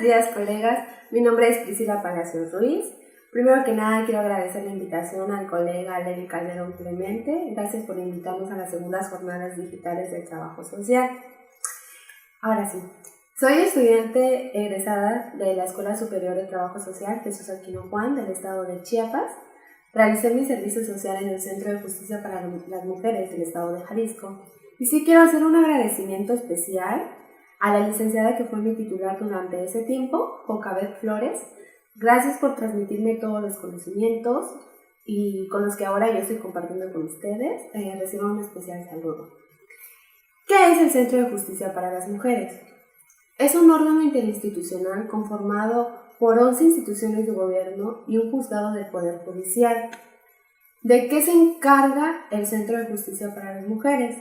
días, colegas. Mi nombre es Priscila Palacios Ruiz. Primero que nada, quiero agradecer la invitación al colega Levi Calderón Clemente. Gracias por invitarnos a las segundas jornadas digitales del trabajo social. Ahora sí, soy estudiante egresada de la Escuela Superior de Trabajo Social Jesús Aquino Juan del estado de Chiapas. Realicé mi servicio social en el Centro de Justicia para las Mujeres del estado de Jalisco. Y sí quiero hacer un agradecimiento especial a la licenciada que fue mi titular durante ese tiempo, Jocabet Flores. Gracias por transmitirme todos los conocimientos y con los que ahora yo estoy compartiendo con ustedes. Recibo un especial saludo. ¿Qué es el Centro de Justicia para las Mujeres? Es un órgano interinstitucional conformado por 11 instituciones de gobierno y un juzgado del Poder Judicial. ¿De qué se encarga el Centro de Justicia para las Mujeres?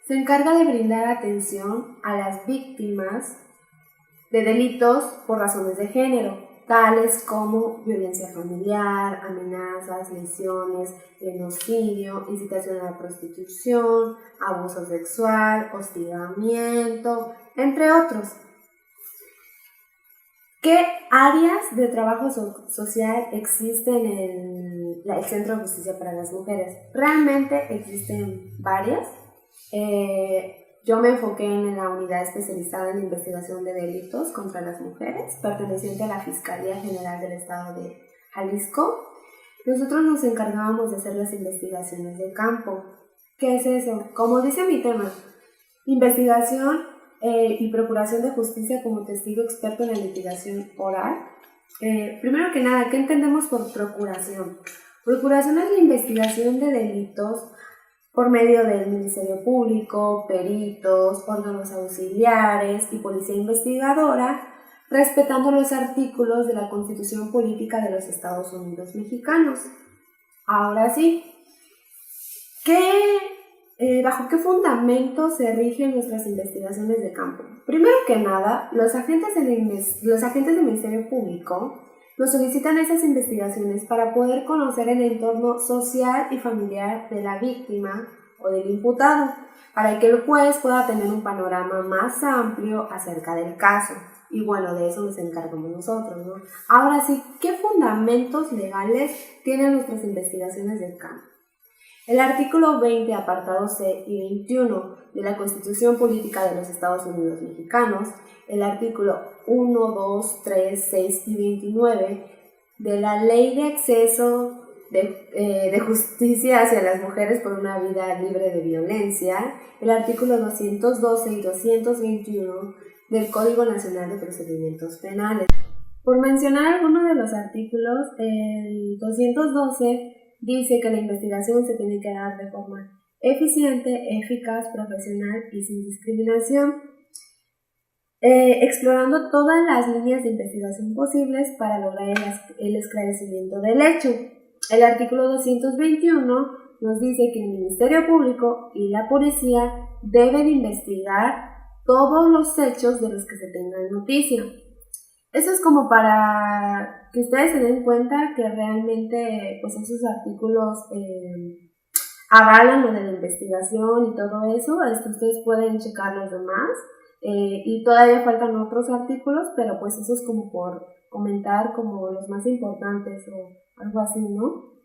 Se encarga de brindar atención a las víctimas de delitos por razones de género, tales como violencia familiar, amenazas, lesiones, genocidio, incitación a la prostitución, abuso sexual, hostigamiento, entre otros. ¿Qué áreas de trabajo social existen en el Centro de Justicia para las Mujeres? Realmente existen varias. Yo me enfoqué en la unidad especializada en investigación de delitos contra las mujeres, perteneciente a la Fiscalía General del Estado de Jalisco. Nosotros nos encargábamos de hacer las investigaciones de campo. ¿Qué es eso? Como dice mi tema, investigación y procuración de justicia como testigo experto en la litigación oral. Primero que nada, ¿qué entendemos por procuración? Procuración es la investigación de delitos por medio del Ministerio Público, peritos, órganos auxiliares y policía investigadora, respetando los artículos de la Constitución Política de los Estados Unidos Mexicanos. Ahora sí, ¿bajo qué fundamento se rigen nuestras investigaciones de campo? Primero que nada, los agentes del Ministerio Público nos solicitan esas investigaciones para poder conocer el entorno social y familiar de la víctima o del imputado, para que el juez pueda tener un panorama más amplio acerca del caso. Y bueno, de eso nos encargamos nosotros, ¿no? Ahora sí, ¿qué fundamentos legales tienen nuestras investigaciones del campo? El artículo 20, apartado C y 21 de la Constitución Política de los Estados Unidos Mexicanos, el artículo 1, 2, 3, 6 y 29 de la Ley de Acceso de Justicia hacia las Mujeres por una Vida Libre de Violencia, el artículo 212 y 221 del Código Nacional de Procedimientos Penales. Por mencionar algunos de los artículos, el 212 dice que la investigación se tiene que dar de forma eficiente, eficaz, profesional y sin discriminación, explorando todas las líneas de investigación posibles para lograr el esclarecimiento del hecho. El artículo 221 nos dice que el Ministerio Público y la policía deben investigar todos los hechos de los que se tengan noticia. Eso es como para que ustedes se den cuenta que realmente pues esos artículos avalan lo de la investigación y todo eso. Ustedes pueden checar los demás y todavía faltan otros artículos, pero pues eso es como por comentar como los más importantes o algo así, ¿no?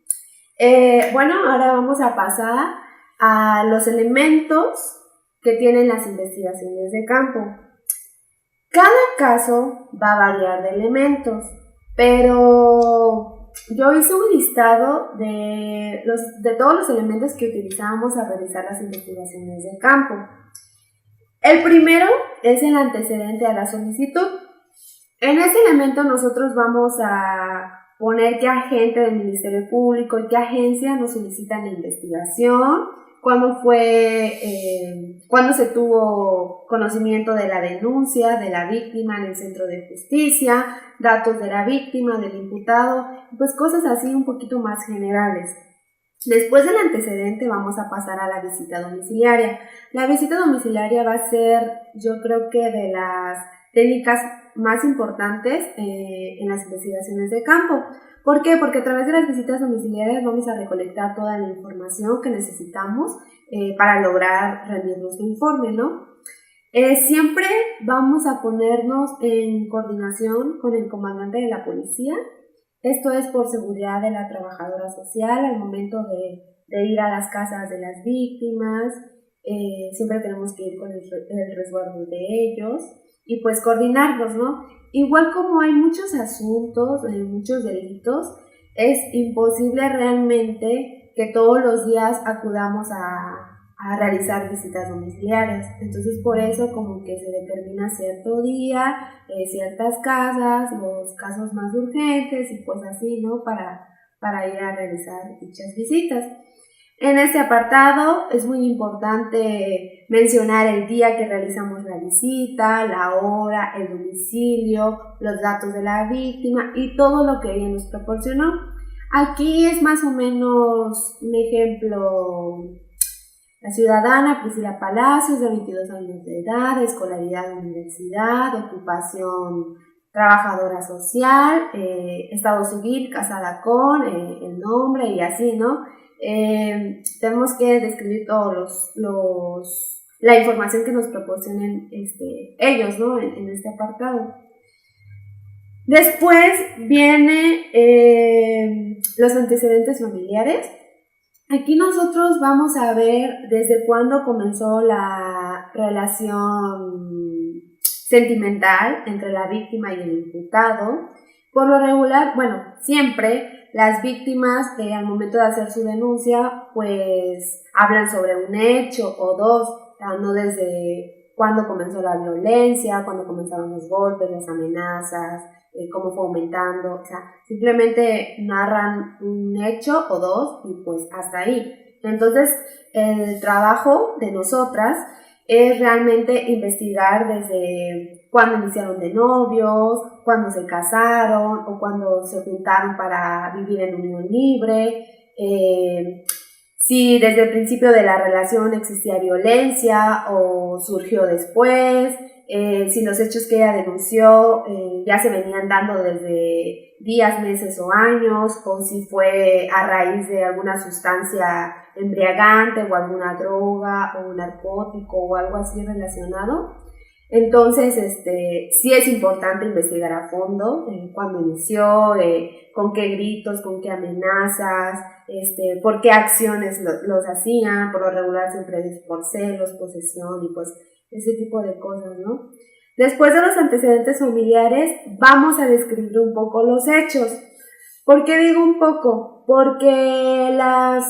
Bueno, ahora vamos a pasar a los elementos que tienen las investigaciones de campo. Cada caso va a variar de elementos, pero yo hice un listado de todos los elementos que utilizamos a realizar las investigaciones de campo. El primero es el antecedente a la solicitud. En este elemento nosotros vamos a poner qué agente del Ministerio Público y qué agencia nos solicitan la investigación, cuándo se tuvo conocimiento de la denuncia de la víctima en el centro de justicia, datos de la víctima, del imputado, pues cosas así un poquito más generales. Después del antecedente vamos a pasar a la visita domiciliaria. La visita domiciliaria va a ser, yo creo que de las técnicas más importantes en las investigaciones de campo. ¿Por qué? Porque a través de las visitas domiciliarias vamos a recolectar toda la información que necesitamos para lograr rendir nuestro informe, ¿no? Siempre vamos a ponernos en coordinación con el comandante de la policía. Esto es por seguridad de la trabajadora social al momento de ir a las casas de las víctimas. Siempre tenemos que ir con el resguardo de ellos y pues coordinarnos, ¿no? Igual como hay muchos asuntos, muchos delitos, es imposible realmente que todos los días acudamos a realizar visitas domiciliarias. Entonces por eso como que se determina cierto día, ciertas casas, los casos más urgentes y pues así, ¿no? Para ir a realizar dichas visitas. En este apartado es muy importante mencionar el día que realizamos la visita, la hora, el domicilio, los datos de la víctima y todo lo que ella nos proporcionó. Aquí es más o menos un ejemplo: la ciudadana Priscila Palacios, de 22 años de edad, escolaridad universidad, ocupación trabajadora social, estado civil, casada con, el nombre y así, ¿no? Tenemos que describir todos la información que nos proporcionen ellos, ¿no? En este apartado. Después viene los antecedentes familiares. Aquí nosotros vamos a ver desde cuándo comenzó la relación sentimental entre la víctima y el imputado. Por lo regular, siempre las víctimas al momento de hacer su denuncia pues hablan sobre un hecho o dos, no desde cuándo comenzó la violencia, cuándo comenzaron los golpes, las amenazas, cómo fue aumentando, o sea, simplemente narran un hecho o dos y pues hasta ahí. Entonces el trabajo de nosotras es realmente investigar desde cuándo iniciaron de novios, cuándo se casaron o cuándo se juntaron para vivir en unión libre, si desde el principio de la relación existía violencia o surgió después, si los hechos que ella denunció ya se venían dando desde días, meses o años, o si fue a raíz de alguna sustancia embriagante o alguna droga o un narcótico o algo así relacionado. Entonces, sí es importante investigar a fondo cuándo inició, con qué gritos, con qué amenazas, por qué acciones los hacían. Por lo regular siempre es por celos, posesión y pues ese tipo de cosas, ¿no? Después de los antecedentes familiares, vamos a describir un poco los hechos. ¿Por qué digo un poco? Porque las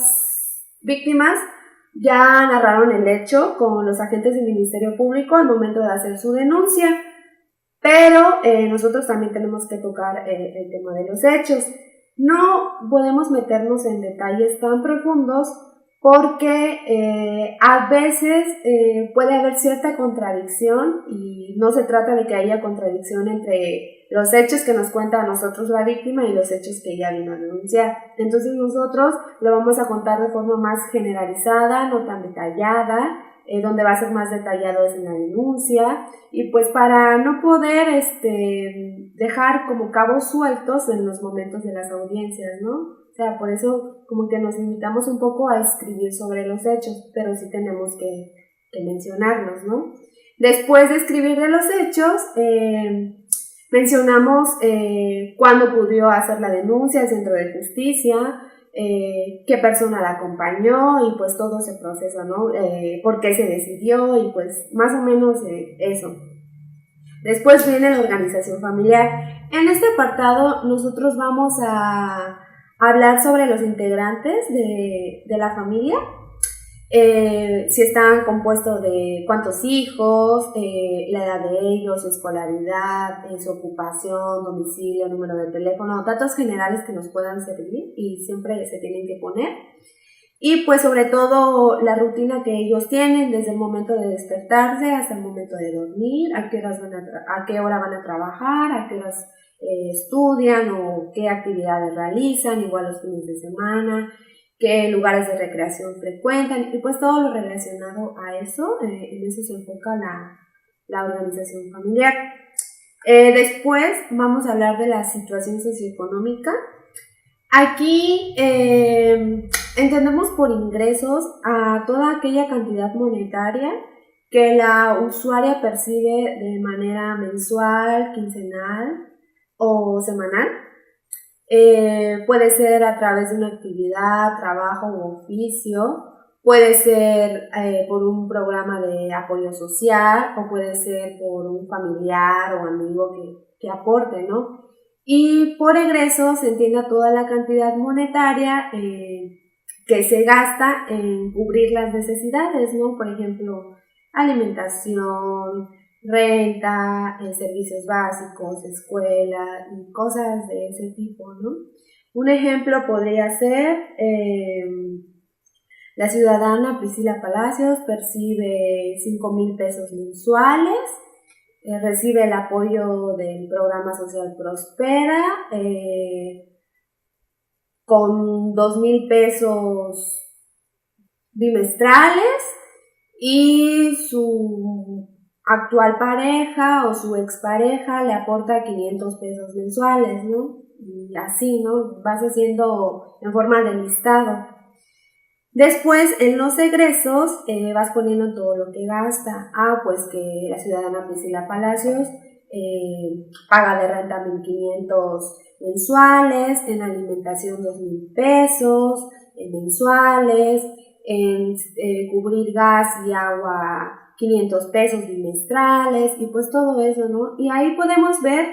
víctimas ya narraron el hecho con los agentes del Ministerio Público al momento de hacer su denuncia, pero nosotros también tenemos que tocar el tema de los hechos. No podemos meternos en detalles tan profundos porque a veces puede haber cierta contradicción y no se trata de que haya contradicción entre los hechos que nos cuenta a nosotros la víctima y los hechos que ella vino a denunciar. Entonces nosotros lo vamos a contar de forma más generalizada, no tan detallada, donde va a ser más detallado es en la denuncia, y pues para no poder dejar como cabos sueltos en los momentos de las audiencias, ¿no? O sea, por eso como que nos limitamos un poco a escribir sobre los hechos, pero sí tenemos que mencionarlos, ¿no? Después de escribir de los hechos, mencionamos cuándo pudo hacer la denuncia al Centro de Justicia, qué persona la acompañó y pues todo ese proceso, ¿no? Por qué se decidió y pues más o menos eso. Después viene la organización familiar. En este apartado nosotros vamos a hablar sobre los integrantes de la familia, si están compuestos de cuántos hijos, la edad de ellos, su escolaridad, su ocupación, domicilio, número de teléfono, datos generales que nos puedan servir y siempre se tienen que poner. Y pues sobre todo la rutina que ellos tienen desde el momento de despertarse hasta el momento de dormir, a qué hora van a trabajar, a qué horas estudian o qué actividades realizan, igual los fines de semana, qué lugares de recreación frecuentan y pues todo lo relacionado a eso. En eso se enfoca la organización familiar. Después vamos a hablar de la situación socioeconómica. Aquí entendemos por ingresos a toda aquella cantidad monetaria que la usuaria percibe de manera mensual, quincenal o semanal. Puede ser a través de una actividad, trabajo u oficio, puede ser por un programa de apoyo social o puede ser por un familiar o amigo que aporte, ¿no? Y por egreso se entiende toda la cantidad monetaria que se gasta en cubrir las necesidades, ¿no? Por ejemplo, alimentación, renta, servicios básicos, escuela y cosas de ese tipo, ¿no? Un ejemplo podría ser la ciudadana Priscila Palacios percibe 5,000 pesos mensuales, recibe el apoyo del programa social Prospera con 2,000 pesos bimestrales y su actual pareja o su expareja le aporta 500 pesos mensuales, ¿no? Y así, ¿no? Vas haciendo en forma de listado. Después, en los egresos, vas poniendo todo lo que gasta. Pues que la ciudadana Priscila Palacios paga de renta 1,500 mensuales, en alimentación 2,000 pesos mensuales, en cubrir gas y agua 500 pesos bimestrales y pues todo eso, ¿no? Y ahí podemos ver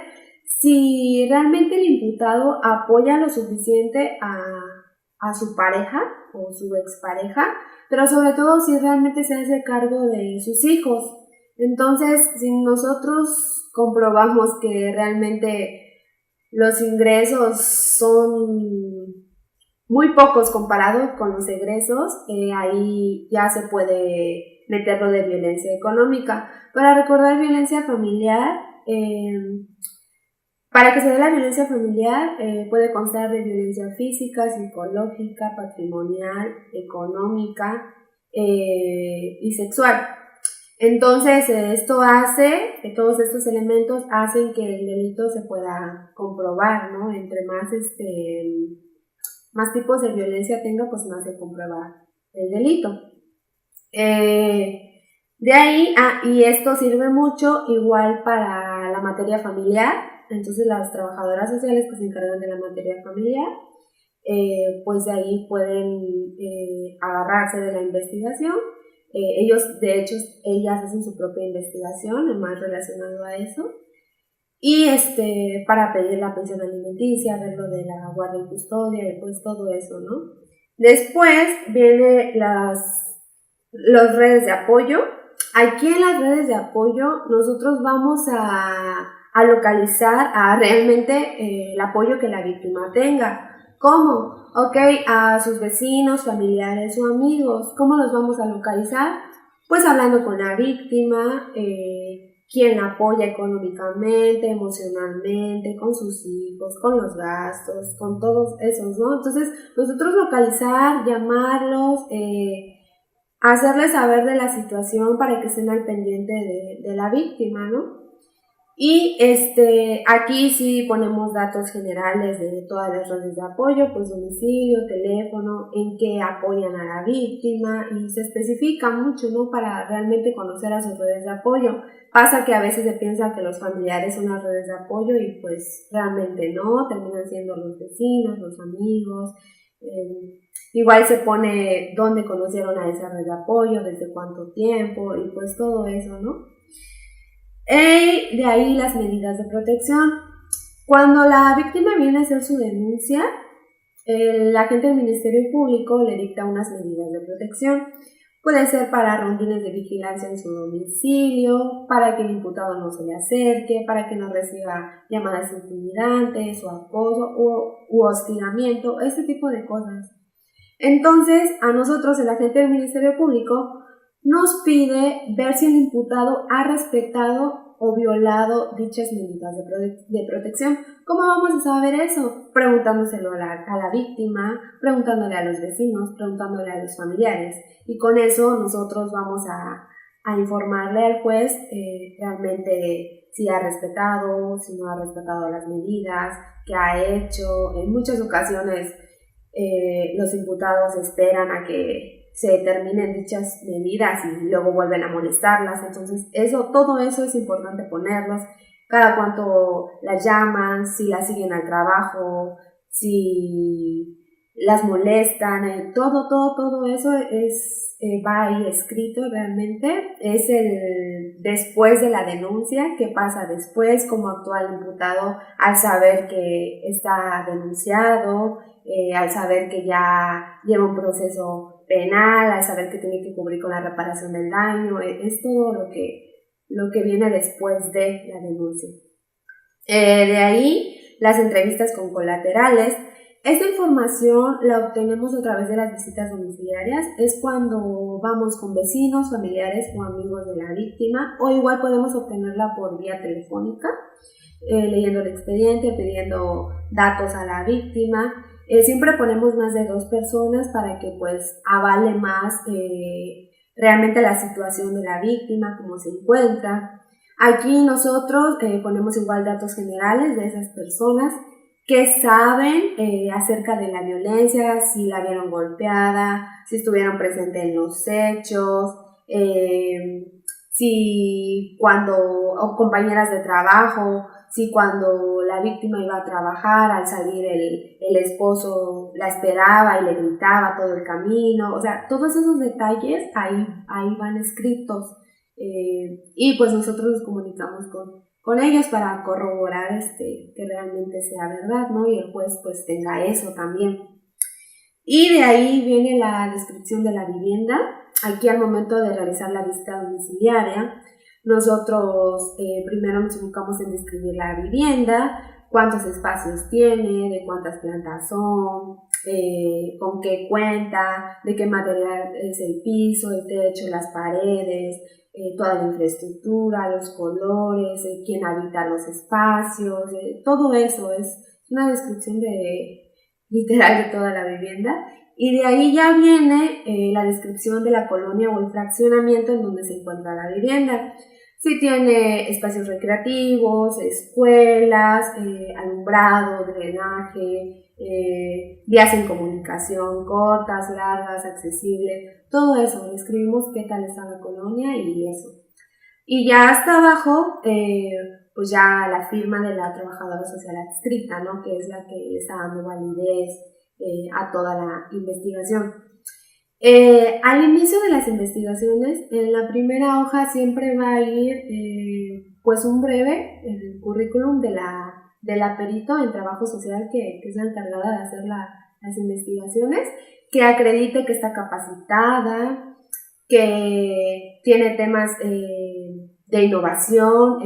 si realmente el imputado apoya lo suficiente a su pareja o su expareja, pero sobre todo si realmente se hace cargo de sus hijos. Entonces, si nosotros comprobamos que realmente los ingresos son muy pocos comparados con los egresos, ahí ya se puede meterlo de violencia económica. Para recordar violencia familiar, para que se dé la violencia familiar puede constar de violencia física, psicológica, patrimonial, económica y sexual. Entonces esto hace, todos estos elementos hacen que el delito se pueda comprobar, ¿no? Entre más tipos de violencia tenga, pues más se comprueba el delito. De ahí, y esto sirve mucho igual para la materia familiar. Entonces las trabajadoras sociales que se encargan de la materia familiar, pues de ahí pueden agarrarse de la investigación. Ellos, de hecho, ellas hacen su propia investigación, más relacionado a eso. Y para pedir la pensión alimenticia, ver lo de la guardia y custodia, y pues todo eso, ¿no? Después viene las redes de apoyo. Aquí en las redes de apoyo nosotros vamos a localizar realmente el apoyo que la víctima tenga. ¿Cómo? A sus vecinos, familiares o amigos. ¿Cómo los vamos a localizar? Pues hablando con la víctima, quien la apoya económicamente, emocionalmente, con sus hijos, con los gastos, con todos esos, ¿no? Entonces, nosotros localizar, llamarlos, hacerles saber de la situación para que estén al pendiente de la víctima, ¿no? Y aquí sí ponemos datos generales de todas las redes de apoyo, pues domicilio, teléfono, en qué apoyan a la víctima y se especifica mucho, ¿no? Para realmente conocer a sus redes de apoyo. Pasa que a veces se piensa que los familiares son las redes de apoyo y pues realmente no, terminan siendo los vecinos, los amigos. Igual se pone dónde conocieron a esa red de apoyo, desde cuánto tiempo y pues todo eso, ¿no? De ahí las medidas de protección. Cuando la víctima viene a hacer su denuncia, el agente del Ministerio Público le dicta unas medidas de protección. Puede ser para rondines de vigilancia en su domicilio, para que el imputado no se le acerque, para que no reciba llamadas intimidantes o acoso u hostigamiento, este tipo de cosas. Entonces, a nosotros, el agente del Ministerio Público, nos pide ver si el imputado ha respetado o violado dichas medidas de protección. ¿Cómo vamos a saber eso? Preguntándoselo a la víctima, preguntándole a los vecinos, preguntándole a los familiares. Y con eso nosotros vamos a informarle al juez realmente si ha respetado, si no ha respetado las medidas, qué ha hecho. En muchas ocasiones los imputados esperan a que se determinen dichas medidas y luego vuelven a molestarlas. Entonces, todo eso es importante ponerlos. Cada cuánto las llaman, si las siguen al trabajo, si las molestan, todo eso va ahí escrito realmente. Es el después de la denuncia, qué pasa después, cómo actúa el imputado al saber que está denunciado, al saber que ya lleva un proceso penal, al saber que tiene que cubrir con la reparación del daño. Es todo lo que viene después de la denuncia. De ahí, las entrevistas con colaterales. Esta información la obtenemos a través de las visitas domiciliarias. Es cuando vamos con vecinos, familiares o amigos de la víctima, o igual podemos obtenerla por vía telefónica, leyendo el expediente, pidiendo datos a la víctima. Siempre ponemos más de 2 personas para que pues avale más realmente la situación de la víctima, cómo se encuentra. Aquí nosotros ponemos igual datos generales de esas personas que saben acerca de la violencia, si la vieron golpeada, si estuvieron presentes en los hechos, si o compañeras de trabajo, si cuando la víctima iba a trabajar, al salir el esposo la esperaba y le gritaba todo el camino. O sea, todos esos detalles ahí van escritos. Y pues nosotros nos comunicamos con ellos para corroborar que realmente sea verdad, ¿no? Y el juez pues tenga eso también. Y de ahí viene la descripción de la vivienda. Aquí al momento de realizar la visita domiciliaria, nosotros primero nos enfocamos en describir la vivienda, cuántos espacios tiene, de cuántas plantas son, con qué cuenta, de qué material es el piso, el techo, las paredes, toda la infraestructura, los colores, quién habita los espacios, todo eso es una descripción literal de toda la vivienda. Y de ahí ya viene la descripción de la colonia o el fraccionamiento en donde se encuentra la vivienda. Si tiene espacios recreativos, escuelas, alumbrado, drenaje, vías en comunicación cortas, largas, accesibles, todo eso. Describimos qué tal está la colonia y eso. Y ya hasta abajo, pues ya la firma de la trabajadora social adscrita, ¿no? Que es la que le está dando validez a toda la investigación. Al inicio de las investigaciones, en la primera hoja siempre va a ir pues un breve el currículum de la perito en trabajo social que es la encargada de hacer las investigaciones, que acredite que está capacitada, que tiene temas de innovación,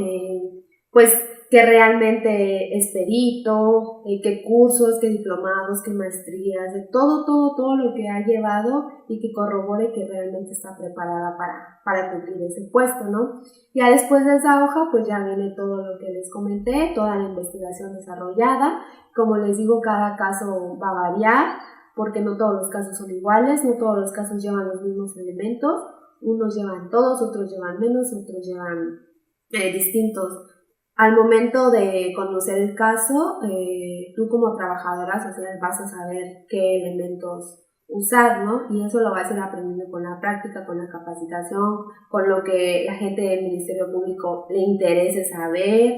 pues que realmente es perito, qué cursos, qué diplomados, qué maestrías, de todo lo que ha llevado y que corrobore que realmente está preparada para cumplir ese puesto, ¿no? Ya después de esa hoja, pues ya viene todo lo que les comenté, toda la investigación desarrollada. Como les digo, cada caso va a variar, porque no todos los casos son iguales, no todos los casos llevan los mismos elementos, unos llevan todos, otros llevan menos, otros llevan distintos. Al momento de conocer el caso, tú como trabajadora social vas a saber qué elementos usar, ¿no? Y eso lo vas a ir aprendiendo con la práctica, con la capacitación, con lo que la gente del Ministerio Público le interese saber,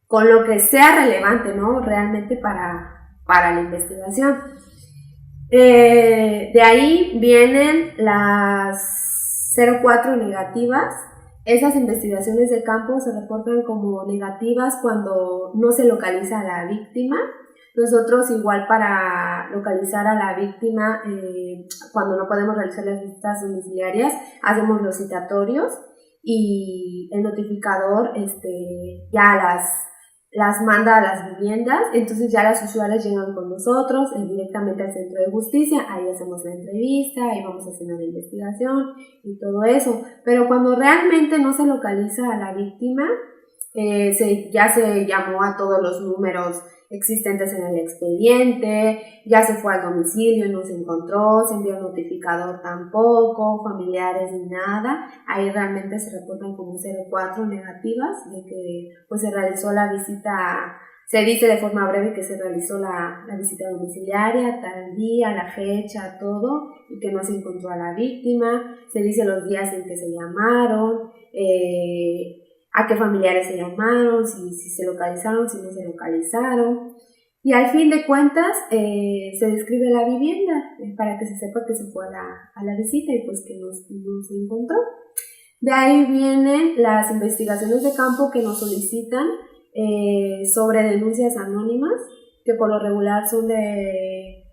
con lo que sea relevante, ¿no? Realmente para la investigación. De ahí vienen las 04 negativas. Esas investigaciones de campo se reportan como negativas cuando no se localiza a la víctima. Nosotros igual para localizar a la víctima, cuando no podemos realizar las visitas domiciliarias, hacemos los citatorios y el notificador ya las manda a las viviendas. Entonces ya las usuarias llegan con nosotros directamente al centro de justicia, ahí hacemos la entrevista, ahí vamos haciendo la investigación y todo eso. Pero cuando realmente no se localiza a la víctima, ya se llamó a todos los números existentes en el expediente, ya se fue al domicilio y no se encontró, se envió el notificador tampoco, familiares ni nada. Ahí realmente se reportan como 04 negativas de que pues se realizó la visita Se dice de forma breve que se realizó la visita domiciliaria, tal día, la fecha, todo, y que no se encontró a la víctima. Se dice los días en que se llamaron, a qué familiares se llamaron, si se localizaron, si no se localizaron. Y al fin de cuentas se describe la vivienda para que se sepa que se fue a la visita y pues que no se encontró. De ahí vienen las investigaciones de campo que nos solicitan sobre denuncias anónimas, que por lo regular son de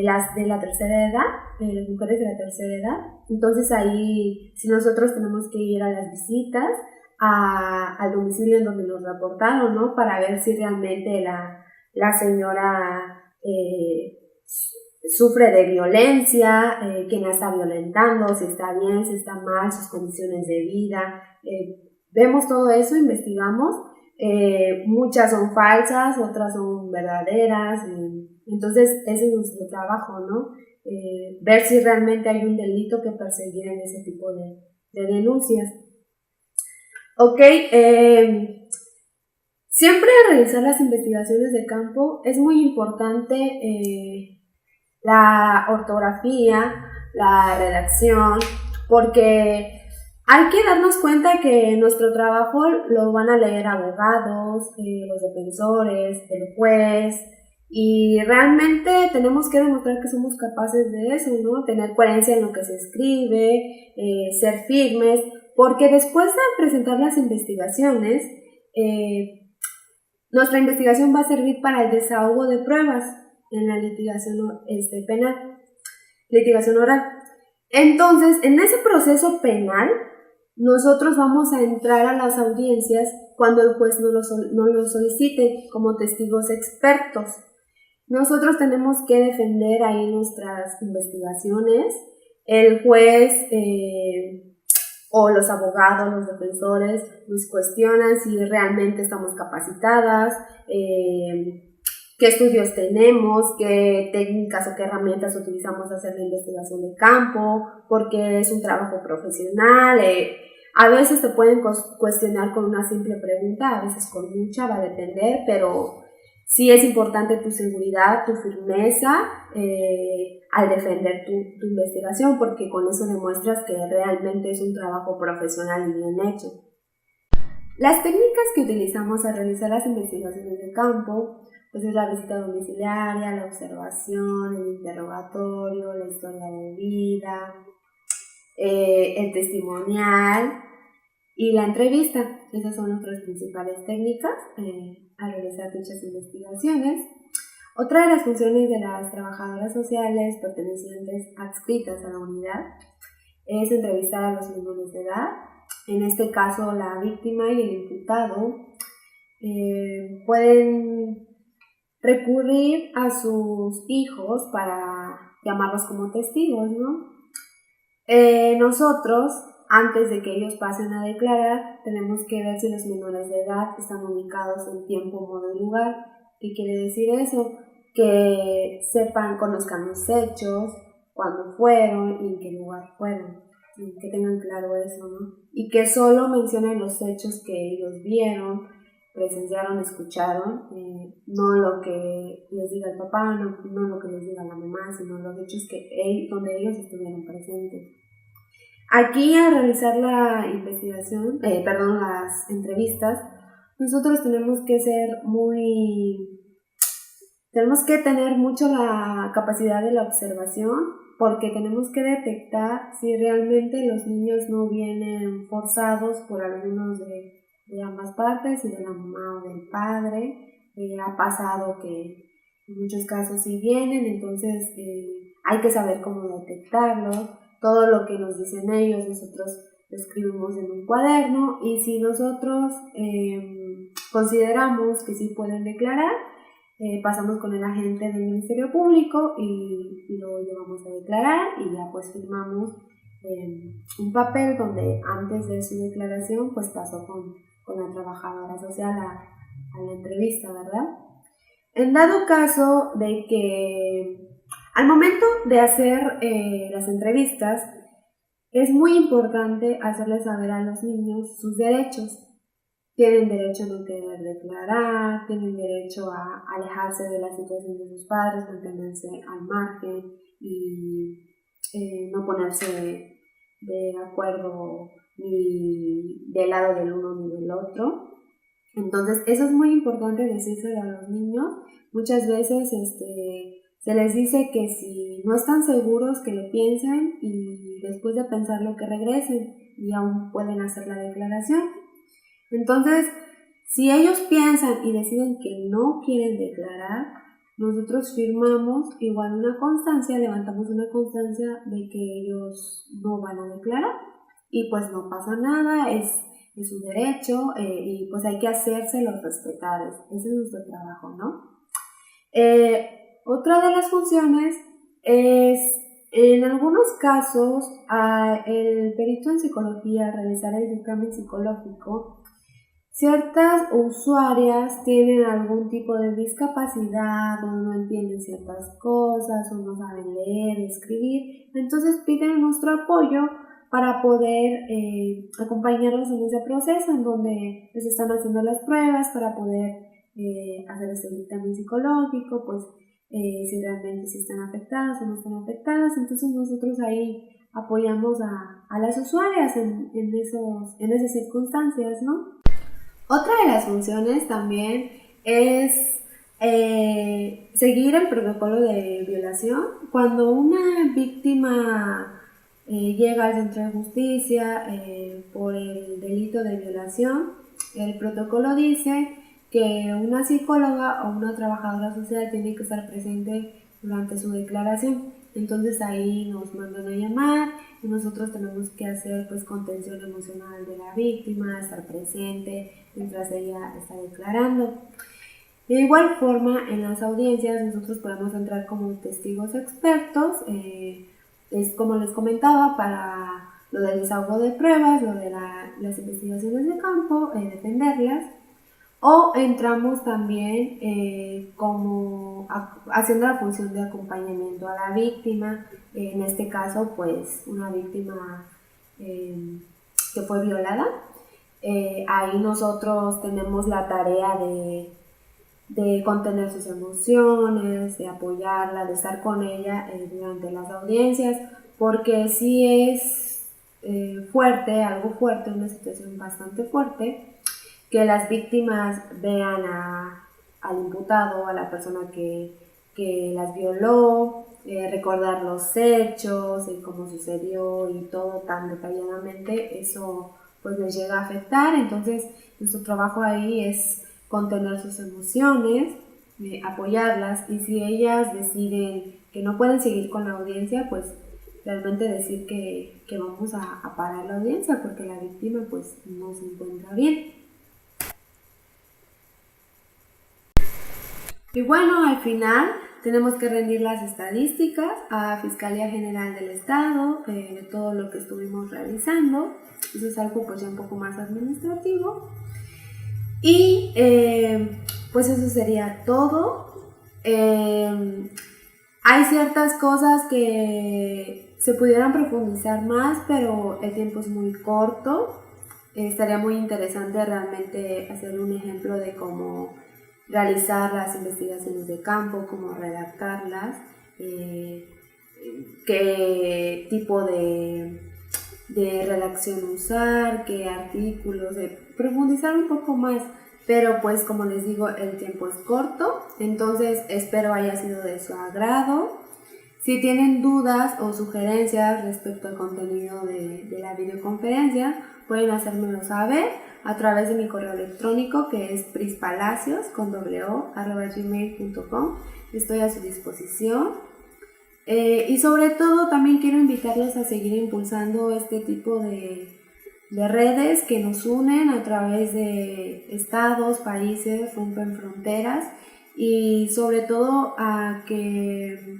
la tercera edad, las mujeres de la tercera edad. Entonces ahí, si nosotros tenemos que ir a las visitas, al domicilio en donde nos reportaron, ¿no? Para ver si realmente la señora sufre de violencia, quién la está violentando, si está bien, si está mal, sus condiciones de vida. Vemos todo eso, investigamos. Muchas son falsas, otras son verdaderas. Entonces, ese es nuestro trabajo, ¿no? Ver si realmente hay un delito que perseguir en ese tipo de denuncias. Ok, siempre al realizar las investigaciones de campo es muy importante la ortografía, la redacción, porque hay que darnos cuenta que nuestro trabajo lo van a leer abogados, los defensores, el juez, y realmente tenemos que demostrar que somos capaces de eso, ¿no? Tener coherencia en lo que se escribe, ser firmes, porque después de presentar las investigaciones, nuestra investigación va a servir para el desahogo de pruebas en la litigación penal, litigación oral. Entonces, en ese proceso penal, nosotros vamos a entrar a las audiencias cuando el juez no lo solicite como testigos expertos. Nosotros tenemos que defender ahí nuestras investigaciones. El juez o los abogados, los defensores, nos cuestionan si realmente estamos capacitadas, qué estudios tenemos, qué técnicas o qué herramientas utilizamos para hacer la investigación de campo, porque es un trabajo profesional. A veces te pueden cuestionar con una simple pregunta, a veces con mucha, va a depender, pero sí es importante tu seguridad, tu firmeza al defender tu investigación, porque con eso demuestras que realmente es un trabajo profesional y bien hecho. Las técnicas que utilizamos al realizar las investigaciones de campo, pues es la visita domiciliaria, la observación, el interrogatorio, la historia de vida, el testimonial y la entrevista. Esas son nuestras principales técnicas al realizar dichas investigaciones. Otra de las funciones de las trabajadoras sociales pertenecientes adscritas a la unidad es entrevistar a los menores de edad. En este caso, la víctima y el imputado pueden recurrir a sus hijos para llamarlos como testigos, ¿no? Nosotros, antes de que ellos pasen a declarar, tenemos que ver si los menores de edad están ubicados en tiempo, modo y lugar. ¿Qué quiere decir eso? Que sepan, conozcan los hechos, cuándo fueron y en qué lugar fueron. Que tengan claro eso, ¿no? Y que solo mencionen los hechos que ellos vieron, presenciaron, escucharon, no lo que les diga el papá, no lo que les diga la mamá, sino los hechos donde ellos estuvieron presentes. Aquí, al realizar la investigación, las entrevistas, nosotros tenemos que tener mucho la capacidad de la observación, porque tenemos que detectar si realmente los niños no vienen forzados por algunos de ambas partes, y de la mamá o del padre. Ha pasado que en muchos casos sí vienen, entonces hay que saber cómo detectarlo. Todo lo que nos dicen ellos, nosotros lo escribimos en un cuaderno, y si nosotros consideramos que sí pueden declarar, pasamos con el agente del Ministerio Público y lo llevamos a declarar, y ya pues firmamos un papel donde antes de su declaración pues pasó con la trabajadora social a la entrevista, ¿verdad? En dado caso de que al momento de hacer las entrevistas, es muy importante hacerles saber a los niños sus derechos. tienen derecho a no querer declarar, tienen derecho a alejarse de la situación de sus padres, mantenerse al margen y no ponerse de acuerdo ni del lado del uno ni del otro. Entonces, eso es muy importante decírselo a los niños. Muchas veces se les dice que si no están seguros, que lo piensen y después de pensarlo que regresen y aún pueden hacer la declaración. Entonces, si ellos piensan y deciden que no quieren declarar, nosotros firmamos igual una constancia, levantamos una constancia de que ellos no van a declarar y pues no pasa nada, es su derecho y pues hay que hacérselo respetar, ese es nuestro trabajo, ¿no? Otra de las funciones es, en algunos casos, el perito en psicología, al realizar el dictamen psicológico, ciertas usuarias tienen algún tipo de discapacidad o no entienden ciertas cosas o no saben leer, escribir, entonces piden nuestro apoyo para poder acompañarlos en ese proceso en donde les están haciendo las pruebas para poder hacer ese dictamen psicológico, pues si realmente si están afectadas o no están afectadas. Entonces nosotros ahí apoyamos a las usuarias en esas circunstancias, ¿no? Otra de las funciones también es seguir el protocolo de violación. Cuando una víctima llega al centro de justicia por el delito de violación, el protocolo dice que una psicóloga o una trabajadora social tiene que estar presente durante su declaración. Entonces ahí nos mandan a llamar y nosotros tenemos que hacer pues contención emocional de la víctima, estar presente mientras ella está declarando. De igual forma, en las audiencias nosotros podemos entrar como testigos expertos, es como les comentaba, para lo del desahogo de pruebas, lo de las investigaciones de campo, defenderlas, o entramos también como haciendo la función de acompañamiento a la víctima, en este caso pues una víctima que fue violada. Ahí nosotros tenemos la tarea de contener sus emociones, de apoyarla, de estar con ella durante las audiencias, porque sí es fuerte, algo fuerte, una situación bastante fuerte, que las víctimas vean al imputado, a la persona que las violó, recordar los hechos y cómo sucedió y todo tan detalladamente, eso pues les llega a afectar. Entonces nuestro trabajo ahí es contener sus emociones, apoyarlas, y si ellas deciden que no pueden seguir con la audiencia, pues realmente decir que vamos a parar la audiencia porque la víctima pues no se encuentra bien. Y bueno, al final tenemos que rendir las estadísticas a Fiscalía General del Estado de todo lo que estuvimos realizando. Eso es algo pues ya un poco más administrativo. Y pues eso sería todo. Hay ciertas cosas que se pudieran profundizar más, pero el tiempo es muy corto. Estaría muy interesante realmente hacer un ejemplo de cómo realizar las investigaciones de campo, cómo redactarlas, qué tipo de redacción usar, qué artículos, profundizar un poco más, pero pues como les digo, el tiempo es corto, entonces espero haya sido de su agrado. Si tienen dudas o sugerencias respecto al contenido de la videoconferencia, pueden hacérmelo saber a través de mi correo electrónico, que es prispalacios@gmail.com. Estoy a su disposición. Y sobre todo también quiero invitarlos a seguir impulsando este tipo de redes que nos unen a través de estados, países, rompen fronteras, y sobre todo a que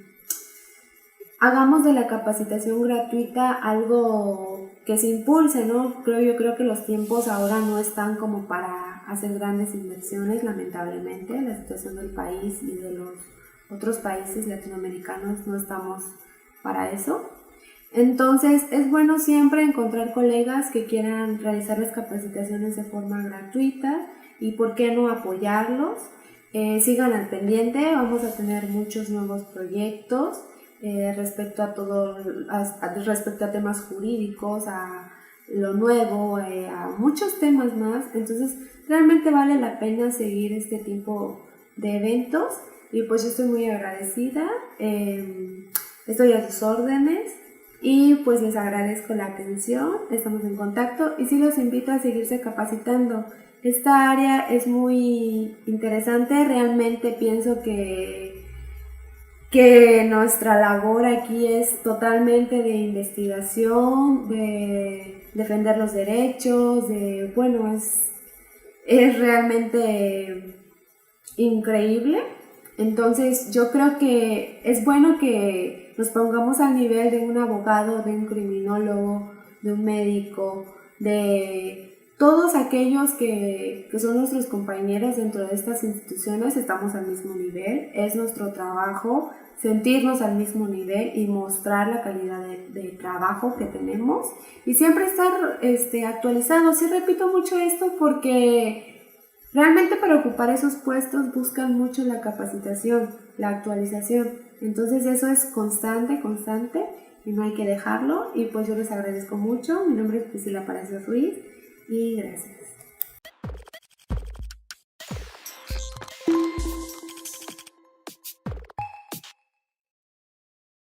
hagamos de la capacitación gratuita algo que se impulse, ¿no? Yo creo que los tiempos ahora no están como para hacer grandes inversiones, lamentablemente. La situación del país y de los otros países latinoamericanos no estamos para eso. Entonces es bueno siempre encontrar colegas que quieran realizar las capacitaciones de forma gratuita y por qué no apoyarlos. Sigan al pendiente, vamos a tener muchos nuevos proyectos respecto a todo, respecto a temas jurídicos, a lo nuevo, a muchos temas más. Entonces realmente vale la pena seguir este tipo de eventos y pues yo estoy muy agradecida, estoy a sus órdenes y pues les agradezco la atención, estamos en contacto y sí los invito a seguirse capacitando. Esta área es muy interesante, realmente pienso que nuestra labor aquí es totalmente de investigación, de defender los derechos, es realmente increíble. Entonces yo creo que es bueno que nos pongamos al nivel de un abogado, de un criminólogo, de un médico, de todos aquellos que son nuestros compañeros dentro de estas instituciones. Estamos al mismo nivel, es nuestro trabajo sentirnos al mismo nivel y mostrar la calidad de trabajo que tenemos y siempre estar actualizados. Sí, repito mucho esto porque realmente para ocupar esos puestos buscan mucho la capacitación, la actualización. Entonces eso es constante y no hay que dejarlo. Y pues yo les agradezco mucho. Mi nombre es Priscila Palacios Ruiz y gracias.